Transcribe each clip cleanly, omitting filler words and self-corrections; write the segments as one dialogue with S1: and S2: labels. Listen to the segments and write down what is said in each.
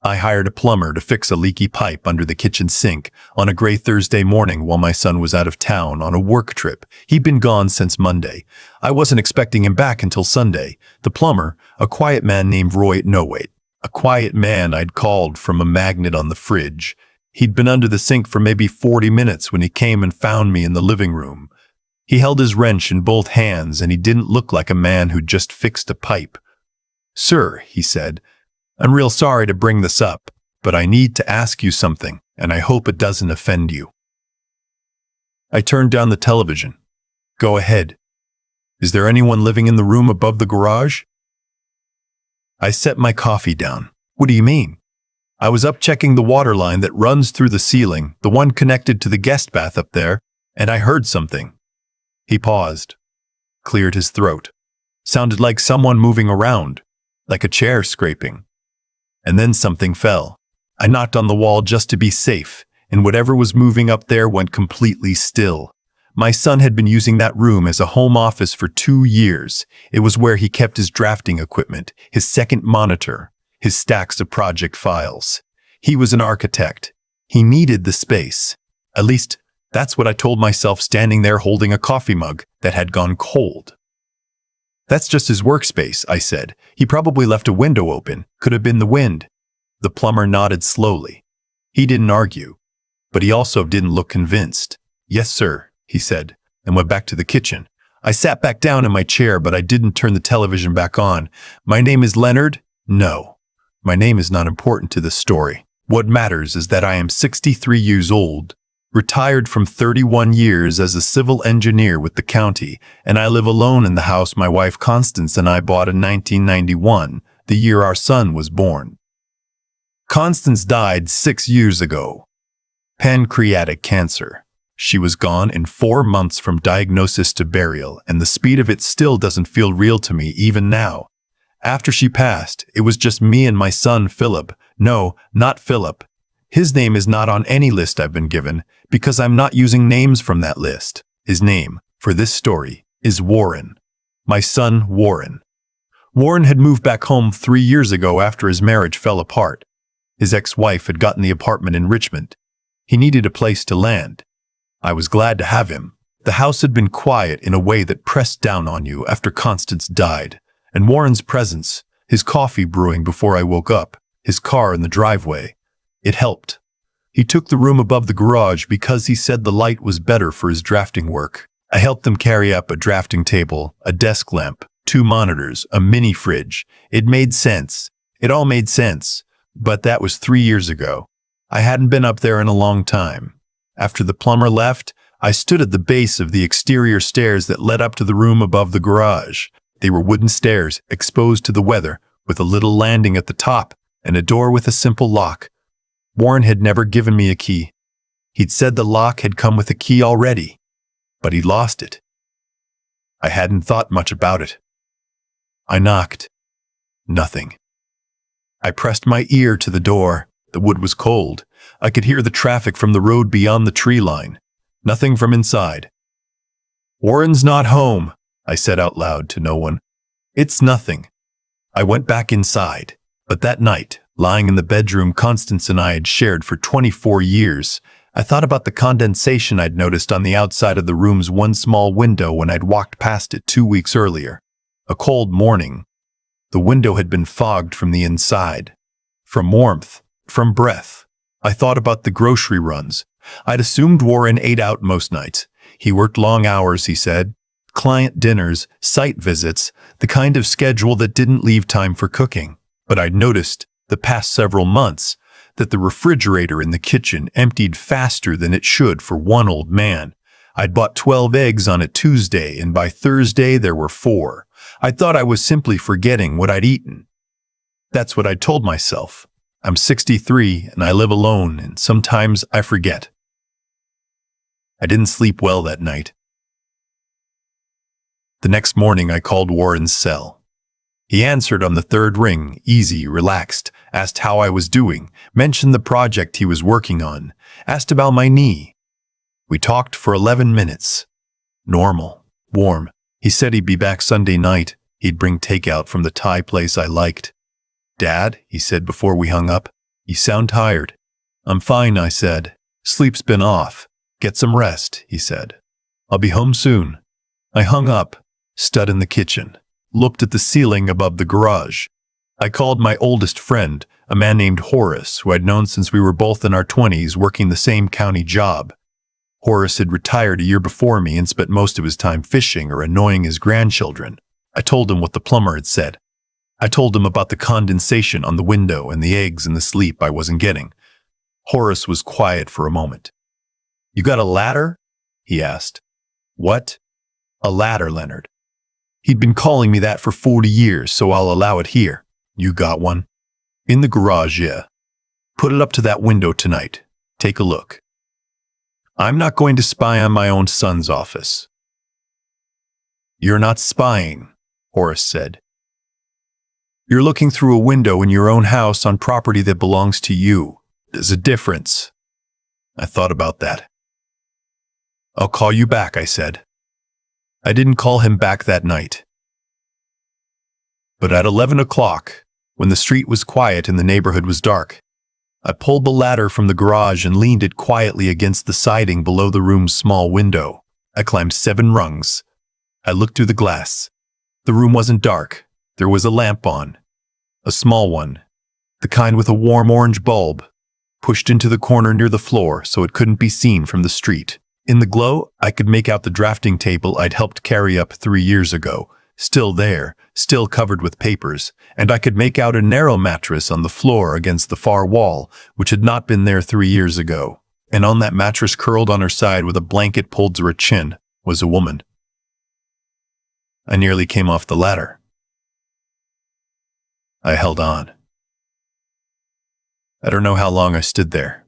S1: I hired a plumber to fix a leaky pipe under the kitchen sink on a gray Thursday morning while my son was out of town on a work trip. He'd been gone since Monday. I wasn't expecting him back until Sunday. The plumber, a quiet man named Roy, a quiet man I'd called from a magnet on the fridge. He'd been under the sink for maybe 40 minutes when he came and found me in the living room. He held his wrench in both hands and he didn't look like a man who'd just fixed a pipe. "Sir," he said, "I'm real sorry to bring this up, but I need to ask you something, and I hope it doesn't offend you." I turned down the television. "Go ahead. Is there anyone living in the room above the garage?" I set my coffee down. "What do you mean?" "I was up checking the water line that runs through the ceiling, the one connected to the guest bath up there, and I heard something." He paused, cleared his throat. Sounded like someone moving around, like a chair scraping. And then something fell. I knocked on the wall just to be safe, and whatever was moving up there went completely still. My son had been using that room as a home office for 2 years. It was where he kept his drafting equipment, his second monitor, his stacks of project files. He was an architect. He needed the space. At least, that's what I told myself standing there holding a coffee mug that had gone cold. "That's just his workspace," I said. "He probably left a window open. Could have been the wind." The plumber nodded slowly. He didn't argue, but he also didn't look convinced. "Yes, sir," he said, and went back to the kitchen. I sat back down in my chair, but I didn't turn the television back on. "My name is Leonard?" "No. My name is not important to this story. What matters is that I am 63 years old, retired from 31 years as a civil engineer with the county, and I live alone in the house my wife Constance and I bought in 1991, the year our son was born. Constance died 6 years ago. Pancreatic cancer. She was gone in 4 months from diagnosis to burial, and the speed of it still doesn't feel real to me even now. After she passed, it was just me and my son Philip. No, not Philip. His name is not on any list I've been given, because I'm not using names from that list. His name, for this story, is Warren. My son, Warren. Warren had moved back home 3 years ago after his marriage fell apart. His ex-wife had gotten the apartment in Richmond. He needed a place to land. I was glad to have him. The house had been quiet in a way that pressed down on you after Constance died, and Warren's presence, his coffee brewing before I woke up, his car in the driveway, it helped. He took the room above the garage because he said the light was better for his drafting work. I helped them carry up a drafting table, a desk lamp, 2 monitors, a mini fridge. It made sense. It all made sense. But that was 3 years ago. I hadn't been up there in a long time. After the plumber left, I stood at the base of the exterior stairs that led up to the room above the garage. They were wooden stairs, exposed to the weather, with a little landing at the top and a door with a simple lock. Warren had never given me a key. He'd said the lock had come with a key already, but he'd lost it. I hadn't thought much about it. I knocked. Nothing. I pressed my ear to the door. The wood was cold. I could hear the traffic from the road beyond the tree line. Nothing from inside. "Warren's not home," I said out loud to no one. "It's nothing." I went back inside, but that night, lying in the bedroom Constance and I had shared for 24 years, I thought about the condensation I'd noticed on the outside of the room's one small window when I'd walked past it 2 weeks earlier. A cold morning. The window had been fogged from the inside. From warmth, from breath. I thought about the grocery runs. I'd assumed Warren ate out most nights. He worked long hours, he said. Client dinners, site visits, the kind of schedule that didn't leave time for cooking. But I'd noticed, the past several months, that the refrigerator in the kitchen emptied faster than it should for one old man. I'd bought 12 eggs on a Tuesday, and by Thursday there were 4. I thought I was simply forgetting what I'd eaten. That's what I told myself. I'm 63 and I live alone, and sometimes I forget. I didn't sleep well that night. The next morning I called Warren's cell. He answered on the 3rd ring, easy, relaxed, asked how I was doing, mentioned the project he was working on, asked about my knee. We talked for 11 minutes. Normal, warm. He said he'd be back Sunday night. He'd bring takeout from the Thai place I liked. "Dad," he said before we hung up, "You sound tired." "I'm fine," I said. "Sleep's been off." "Get some rest," he said. "I'll be home soon." I hung up, stood in the kitchen, looked at the ceiling above the garage. I called my oldest friend, a man named Horace, who I'd known since we were both in our 20s working the same county job. Horace had retired a year before me and spent most of his time fishing or annoying his grandchildren. I told him what the plumber had said. I told him about the condensation on the window and the eggs and the sleep I wasn't getting. Horace was quiet for a moment. "You got a ladder?" he asked. "What?" "A ladder, Leonard." He'd been calling me that for 40 years, so I'll allow it here. "You got one?" "In the garage, yeah." "Put it up to that window tonight. Take a look." "I'm not going to spy on my own son's office." "You're not spying," Horace said. "You're looking through a window in your own house on property that belongs to you. There's a difference." I thought about that. "I'll call you back," I said. I didn't call him back that night. But at 11 o'clock, when the street was quiet and the neighborhood was dark, I pulled the ladder from the garage and leaned it quietly against the siding below the room's small window. I climbed 7 rungs. I looked through the glass. The room wasn't dark. There was a lamp on. A small one, the kind with a warm orange bulb, pushed into the corner near the floor so it couldn't be seen from the street. In the glow, I could make out the drafting table I'd helped carry up 3 years ago, still there, still covered with papers, and I could make out a narrow mattress on the floor against the far wall, which had not been there 3 years ago. And on that mattress, curled on her side with a blanket pulled to her chin, was a woman. I nearly came off the ladder. I held on. I don't know how long I stood there.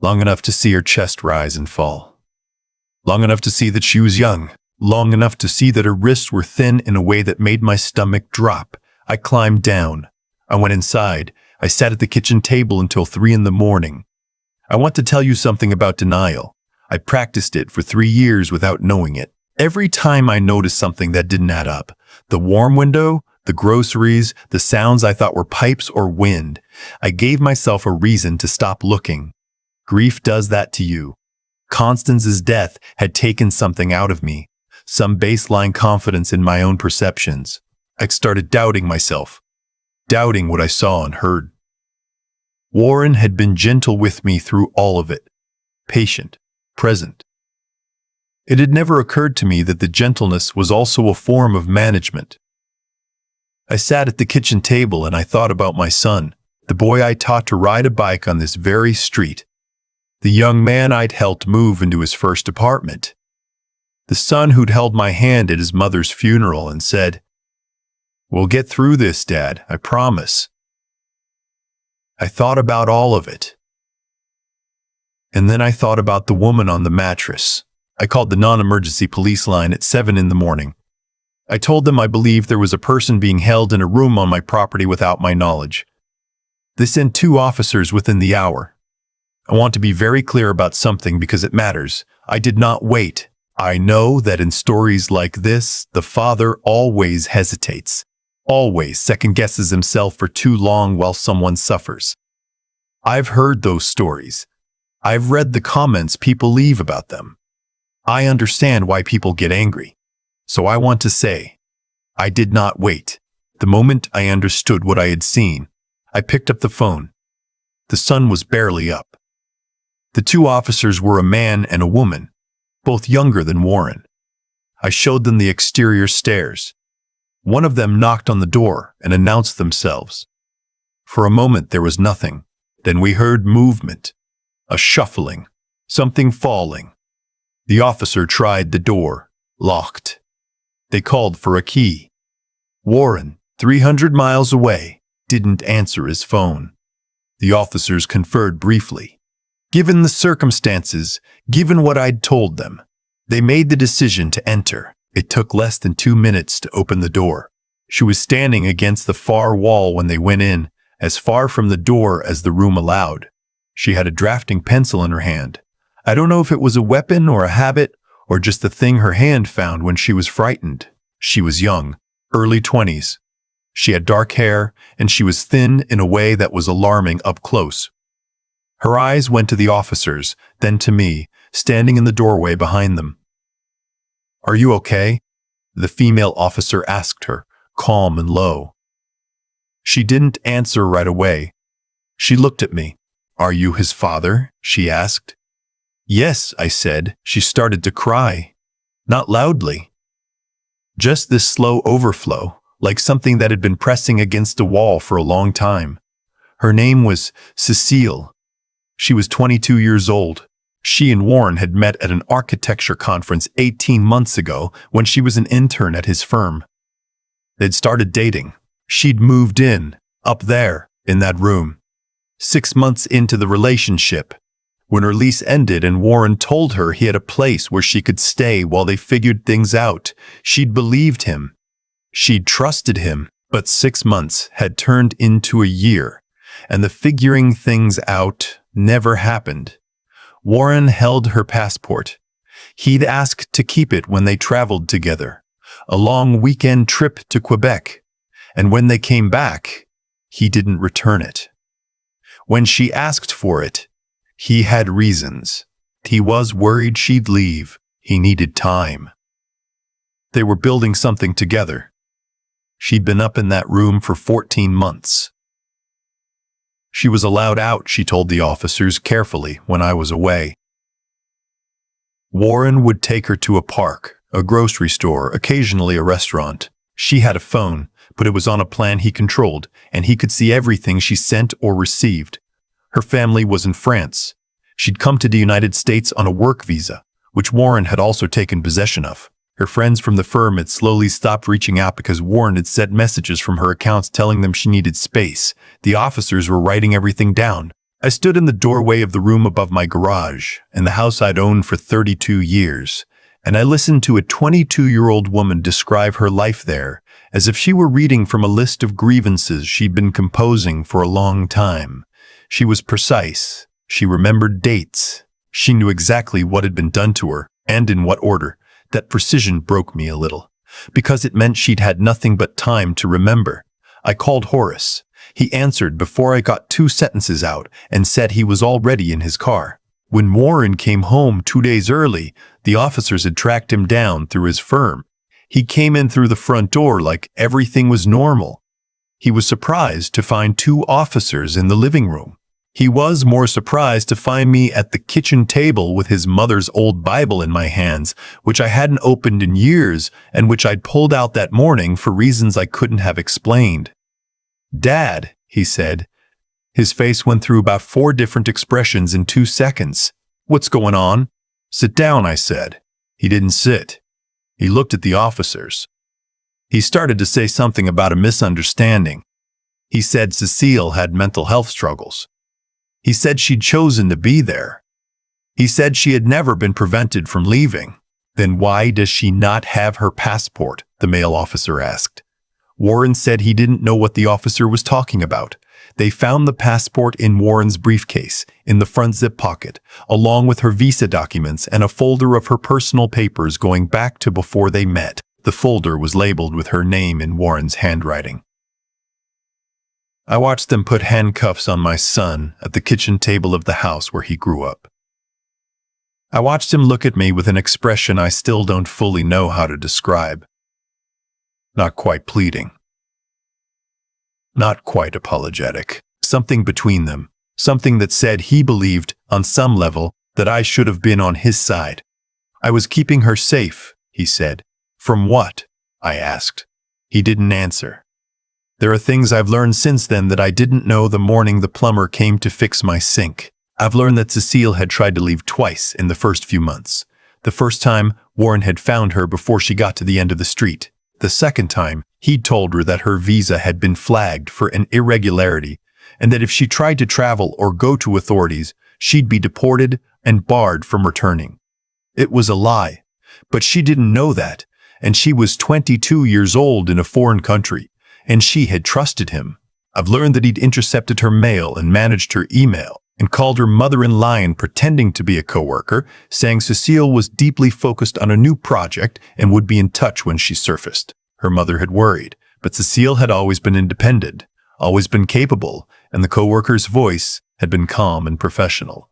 S1: Long enough to see her chest rise and fall. Long enough to see that she was young. Long enough to see that her wrists were thin in a way that made my stomach drop. I climbed down. I went inside. I sat at the kitchen table until 3 in the morning. I want to tell you something about denial. I practiced it for 3 years without knowing it. Every time I noticed something that didn't add up, the warm window, the groceries, the sounds I thought were pipes or wind, I gave myself a reason to stop looking. Grief does that to you. Constance's death had taken something out of me, some baseline confidence in my own perceptions. I started doubting myself, doubting what I saw and heard. Warren had been gentle with me through all of it, patient, present. It had never occurred to me that the gentleness was also a form of management. I sat at the kitchen table and I thought about my son, the boy I taught to ride a bike on this very street. The young man I'd helped move into his first apartment. The son who'd held my hand at his mother's funeral and said, "We'll get through this, Dad, I promise." I thought about all of it. And then I thought about the woman on the mattress. I called the non-emergency police line at 7 in the morning. I told them I believed there was a person being held in a room on my property without my knowledge. They sent 2 officers within the hour. I want to be very clear about something because it matters. I did not wait. I know that in stories like this, the father always hesitates, always second-guesses himself for too long while someone suffers. I've heard those stories. I've read the comments people leave about them. I understand why people get angry. So I want to say, I did not wait. The moment I understood what I had seen, I picked up the phone. The sun was barely up. The 2 officers were a man and a woman, both younger than Warren. I showed them the exterior stairs. One of them knocked on the door and announced themselves. For a moment there was nothing. Then we heard movement, a shuffling, something falling. The officer tried the door, locked. They called for a key. Warren, 300 miles away, didn't answer his phone. The officers conferred briefly. Given the circumstances, given what I'd told them, they made the decision to enter. It took less than 2 minutes to open the door. She was standing against the far wall when they went in, as far from the door as the room allowed. She had a drafting pencil in her hand. I don't know if it was a weapon or a habit, or just the thing her hand found when she was frightened. She was young, early 20s. She had dark hair, and she was thin in a way that was alarming up close. Her eyes went to the officers, then to me, standing in the doorway behind them. "Are you okay?" the female officer asked her, calm and low. She didn't answer right away. She looked at me. "Are you his father?" she asked. "Yes," I said. She started to cry. Not loudly. Just this slow overflow, like something that had been pressing against a wall for a long time. Her name was Cecile. She was 22 years old. She and Warren had met at an architecture conference 18 months ago when she was an intern at his firm. They'd started dating. She'd moved in, up there, in that room. 6 months into the relationship, when her lease ended and Warren told her he had a place where she could stay while they figured things out, she'd believed him. She'd trusted him, but 6 months had turned into a year, and the figuring things out never happened. Warren held her passport. He'd asked to keep it when they traveled together, a long weekend trip to Quebec, and when they came back, he didn't return it. When she asked for it, he had reasons. He was worried she'd leave. He needed time. They were building something together. She'd been up in that room for 14 months. She was allowed out, she told the officers carefully, when I was away. Warren would take her to a park, a grocery store, occasionally a restaurant. She had a phone, but it was on a plan he controlled, and he could see everything she sent or received. Her family was in France. She'd come to the United States on a work visa, which Warren had also taken possession of. Her friends from the firm had slowly stopped reaching out because Warren had sent messages from her accounts telling them she needed space. The officers were writing everything down. I stood in the doorway of the room above my garage, in the house I'd owned for 32 years, and I listened to a 22-year-old woman describe her life there, as if she were reading from a list of grievances she'd been composing for a long time. She was precise. She remembered dates. She knew exactly what had been done to her, and in what order. That precision broke me a little, because it meant she'd had nothing but time to remember. I called Horace. He answered before I got 2 sentences out and said he was already in his car. When Warren came home 2 days early, the officers had tracked him down through his firm. He came in through the front door like everything was normal. He was surprised to find 2 officers in the living room. He was more surprised to find me at the kitchen table with his mother's old Bible in my hands, which I hadn't opened in years and which I'd pulled out that morning for reasons I couldn't have explained. "Dad," he said. His face went through about 4 different expressions in 2 seconds. "What's going on?" "Sit down," I said. He didn't sit. He looked at the officers. He started to say something about a misunderstanding. He said Cecile had mental health struggles. He said she'd chosen to be there. He said she had never been prevented from leaving. "Then why does she not have her passport?" the male officer asked. Warren said he didn't know what the officer was talking about. They found the passport in Warren's briefcase, in the front zip pocket, along with her visa documents and a folder of her personal papers going back to before they met. The folder was labeled with her name in Warren's handwriting. I watched them put handcuffs on my son at the kitchen table of the house where he grew up. I watched him look at me with an expression I still don't fully know how to describe. Not quite pleading. Not quite apologetic. Something between them. Something that said he believed, on some level, that I should have been on his side. "I was keeping her safe," he said. "From what?" I asked. He didn't answer. There are things I've learned since then that I didn't know the morning the plumber came to fix my sink. I've learned that Cecile had tried to leave twice in the first few months. The first time, Warren had found her before she got to the end of the street. The second time, he'd told her that her visa had been flagged for an irregularity, and that if she tried to travel or go to authorities, she'd be deported and barred from returning. It was a lie, but she didn't know that, and she was 22 years old in a foreign country. And she had trusted him. I've learned that he'd intercepted her mail and managed her email and called her mother in line pretending to be a coworker, saying Cecile was deeply focused on a new project and would be in touch when she surfaced. Her mother had worried, But Cecile had always been independent, always been capable, and the coworker's voice had been calm and professional.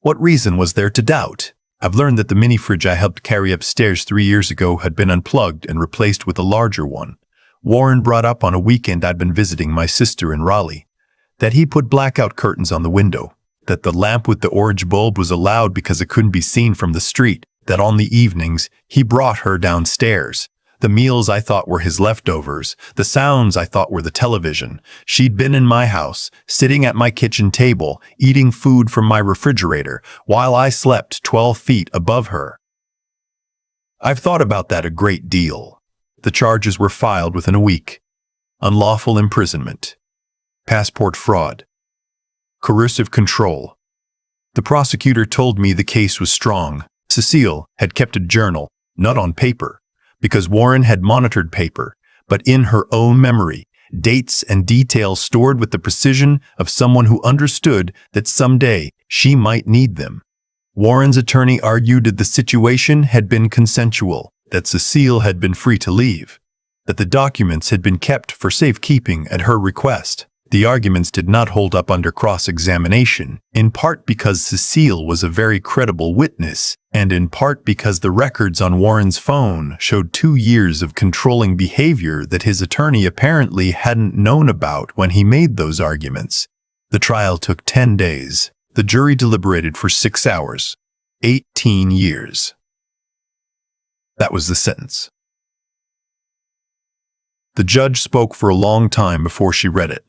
S1: What reason was there to doubt? I've learned that the mini fridge I helped carry upstairs 3 years ago had been unplugged and replaced with a larger one. Warren brought up on a weekend I'd been visiting my sister in Raleigh. That he put blackout curtains on the window. That the lamp with the orange bulb was allowed because it couldn't be seen from the street. That on the evenings, he brought her downstairs. The meals I thought were his leftovers, the sounds I thought were the television. She'd been in my house, sitting at my kitchen table, eating food from my refrigerator, while I slept 12 feet above her. I've thought about that a great deal. The charges were filed within a week. Unlawful imprisonment. Passport fraud. Coercive control. The prosecutor told me the case was strong. Cecile had kept a journal, not on paper, because Warren had monitored paper, but in her own memory, dates and details stored with the precision of someone who understood that someday she might need them. Warren's attorney argued that the situation had been consensual, that Cecile had been free to leave, that the documents had been kept for safekeeping at her request. The arguments did not hold up under cross-examination, in part because Cecile was a very credible witness, and in part because the records on Warren's phone showed 2 years of controlling behavior that his attorney apparently hadn't known about when he made those arguments. The trial took 10 days. The jury deliberated for 6 hours. 18 years. That was the sentence. The judge spoke for a long time before she read it.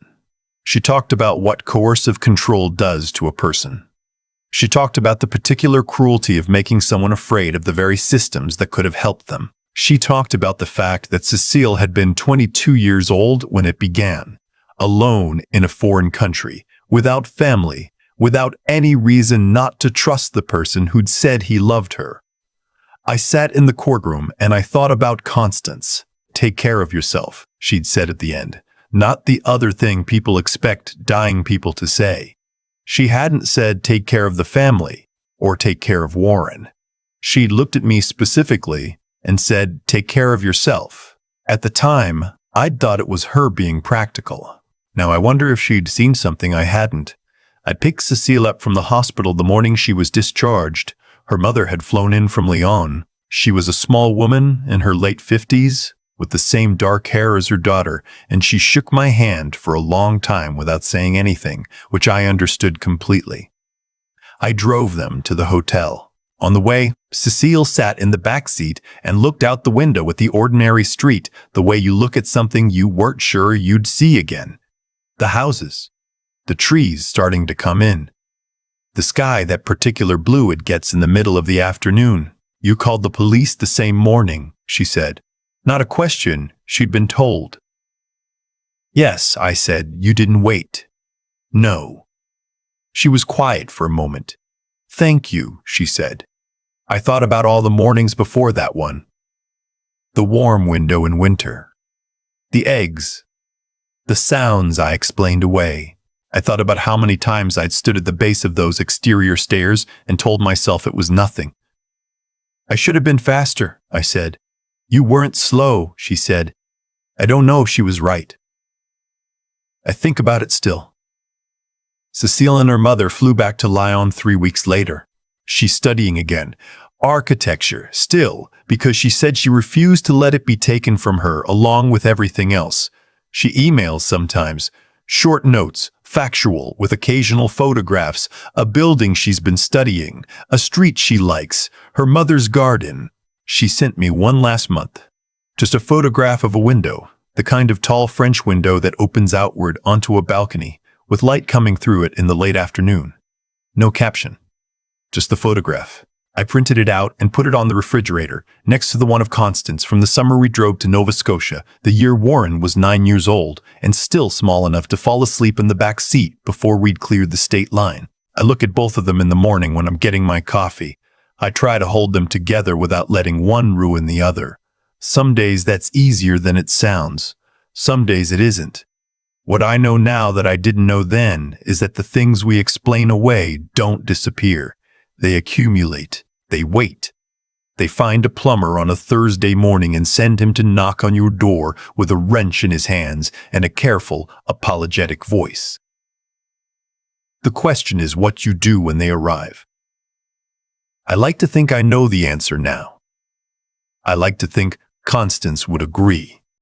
S1: She talked about what coercive control does to a person. She talked about the particular cruelty of making someone afraid of the very systems that could have helped them. She talked about the fact that Cecile had been 22 years old when it began, alone in a foreign country, without family, without any reason not to trust the person who'd said he loved her. I sat in the courtroom and I thought about Constance. Take care of yourself, she'd said at the end. Not the other thing people expect dying people to say. She hadn't said take care of the family or take care of Warren. She'd looked at me specifically and said take care of yourself. At the time, I'd thought it was her being practical. Now I wonder if she'd seen something I hadn't. I picked Cecile up from the hospital the morning she was discharged. Her mother had flown in from Lyon. She was a small woman in her late 50s, with the same dark hair as her daughter, and she shook my hand for a long time without saying anything, which I understood completely. I drove them to the hotel. On the way, Cecile sat in the back seat and looked out the window at the ordinary street, the way you look at something you weren't sure you'd see again. The houses, the trees starting to come in, the sky that particular blue it gets in the middle of the afternoon. You called the police the same morning, she said. Not a question, she'd been told. Yes, I said, you didn't wait. No. She was quiet for a moment. Thank you, she said. I thought about all the mornings before that one. The warm window in winter. The eggs. The sounds I explained away. I thought about how many times I'd stood at the base of those exterior stairs and told myself it was nothing. I should have been faster, I said. You weren't slow, she said. I don't know if she was right. I think about it still. Cecile and her mother flew back to Lyon 3 weeks later. She's studying again. Architecture, still, because she said she refused to let it be taken from her along with everything else. She emails sometimes. Short notes, factual, with occasional photographs, a building she's been studying, a street she likes, her mother's garden. She sent me one last month. Just a photograph of a window, the kind of tall French window that opens outward onto a balcony, with light coming through it in the late afternoon. No caption. Just the photograph. I printed it out and put it on the refrigerator, next to the one of Constance from the summer we drove to Nova Scotia, the year Warren was 9 years old, and still small enough to fall asleep in the back seat before we'd cleared the state line. I look at both of them in the morning when I'm getting my coffee. I try to hold them together without letting one ruin the other. Some days that's easier than it sounds. Some days it isn't. What I know now that I didn't know then is that the things we explain away don't disappear. They accumulate. They wait. They find a plumber on a Thursday morning and send him to knock on your door with a wrench in his hands and a careful, apologetic voice. The question is what you do when they arrive. I like to think I know the answer now. I like to think Constance would agree.